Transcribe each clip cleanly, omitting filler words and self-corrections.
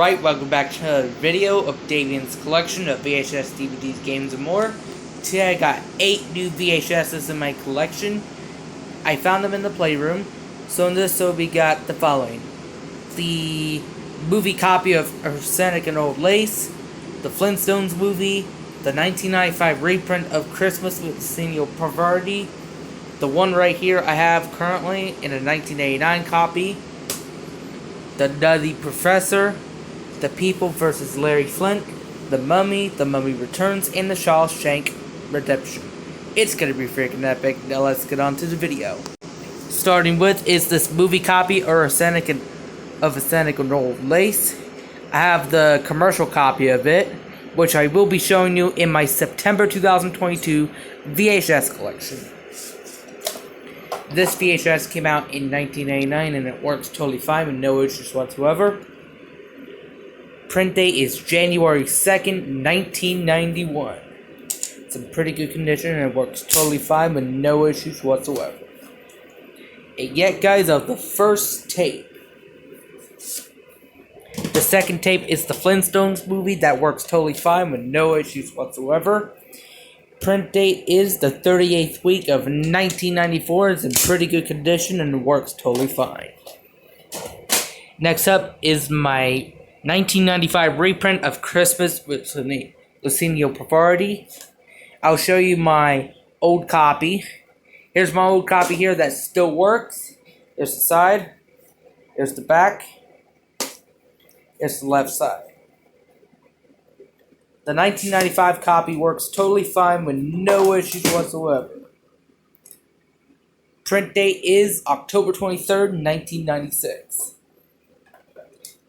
Alright, welcome back to another video of Davian's collection of VHS, DVDs, games, and more. Today I got 8 new VHSs in my collection. I found them in the playroom. So in this we got the following. The movie copy of Arsenic and Old Lace, the Flintstones movie, the 1995 reprint of Christmas with Senor Pavardi, the one right here I have currently in a 1989 copy, The Nutty Professor, The People vs. Larry Flint, The Mummy Returns, and The Shawshank Redemption. It's gonna be freaking epic. Now let's get on to the video. Starting with is this movie copy of Arsenic and Old Lace. I have the commercial copy of it, which I will be showing you in my September 2022 VHS collection. This VHS came out in 1989 and it works totally fine with no issues whatsoever. Print date is January 2nd, 1991. It's in pretty good condition and it works totally fine with no issues whatsoever. And yet, guys, of the first tape. The second tape is the Flintstones movie that works totally fine with no issues whatsoever. Print date is the 38th week of 1994. It's in pretty good condition and works totally fine. Next up is my 1995 reprint of Christmas with Senor Pavardi. I'll show you my old copy. Here's my old copy here that still works. There's the side. There's the back. There's the left side. The 1995 copy works totally fine with no issues whatsoever. Print date is October 23rd, 1996.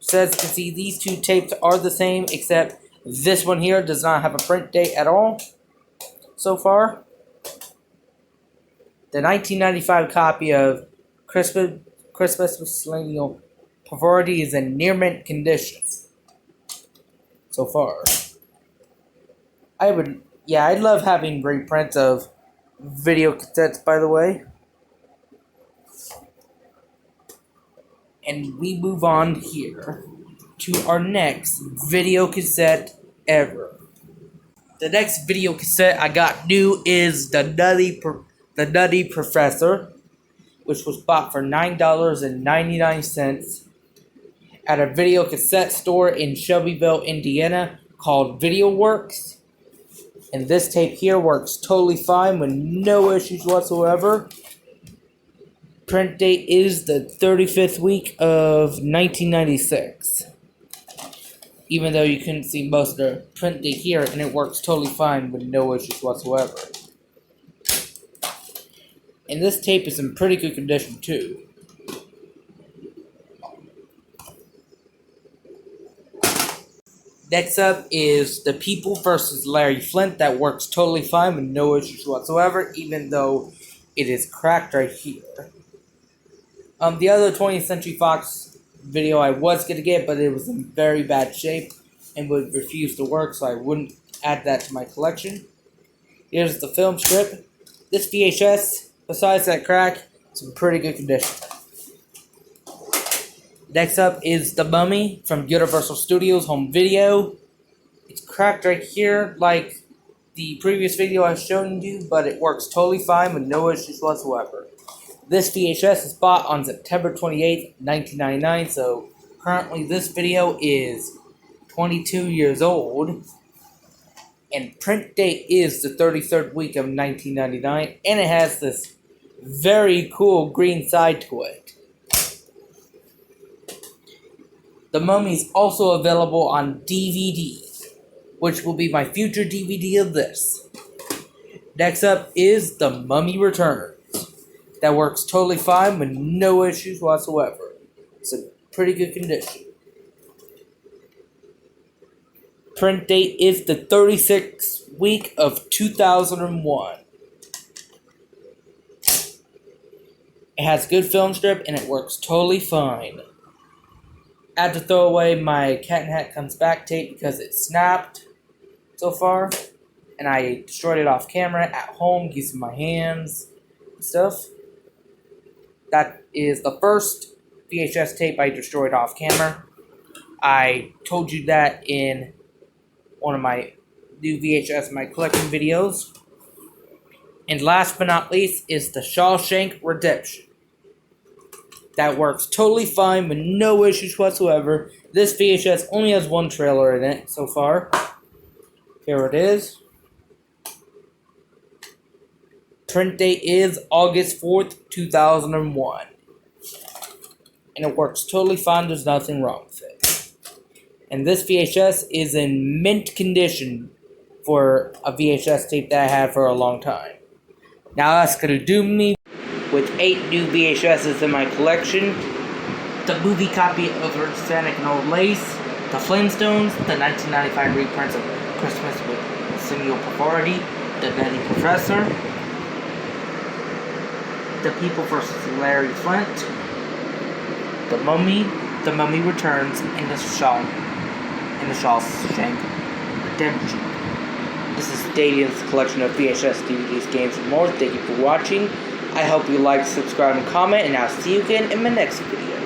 So as you can see, these two tapes are the same, except this one here does not have a print date at all so far. The 1995 copy of Christmas with Senor Pavardi is in near mint condition so far. I'd love having reprints of video cassettes, by the way. And we move on here to our next video cassette ever. The next video cassette I got new is The Nutty Professor, which was bought for $9.99 at a video cassette store in Shelbyville, Indiana called Video Works. And this tape here works totally fine with no issues whatsoever. Print date is the 35th week of 1996. Even though you couldn't see most of the print date here, and it works totally fine with no issues whatsoever. And this tape is in pretty good condition too. Next up is The People vs. Larry Flint that works totally fine with no issues whatsoever, even though it is cracked right here. The other 20th Century Fox video I was going to get, but it was in very bad shape and would refuse to work, so I wouldn't add that to my collection. Here's the film strip. This VHS, besides that crack, is in pretty good condition. Next up is The Mummy from Universal Studios Home Video. It's cracked right here like the previous video I've shown you, but it works totally fine with no issues whatsoever. This VHS is bought on September 28th, 1999, so currently this video is 22 years old. And print date is the 33rd week of 1999, and it has this very cool green side to it. The Mummy is also available on DVD, which will be my future DVD of this. Next up is The Mummy Returns. That works totally fine with no issues whatsoever. It's in pretty good condition. Print date is the 36th week of 2001. It has good film strip and it works totally fine. I had to throw away my Cat in Hat Comes Back tape because it snapped so far. And I destroyed it off camera at home using my hands and stuff. That is the first VHS tape I destroyed off camera. I told you that in one of my new VHS My Collection videos. And last but not least is the Shawshank Redemption. That works totally fine with no issues whatsoever. This VHS only has one trailer in it so far. Here it is. Print date is August 4th, 2001. And it works totally fine, there's nothing wrong with it. And this VHS is in mint condition for a VHS tape that I had for a long time. Now that's going to do me with 8 new VHSs in my collection. The movie copy of Sonic and Old Lace, the Flintstones, the 1995 reprints of Christmas with Samuel Pavardi, the Benny Professor, The People vs. Larry Flint, The Mummy Returns, and the Shawshank Redemption. This is Stadium's collection of VHS, DVDs, games, and more. Thank you for watching. I hope you like, subscribe, and comment, and I'll see you again in my next video.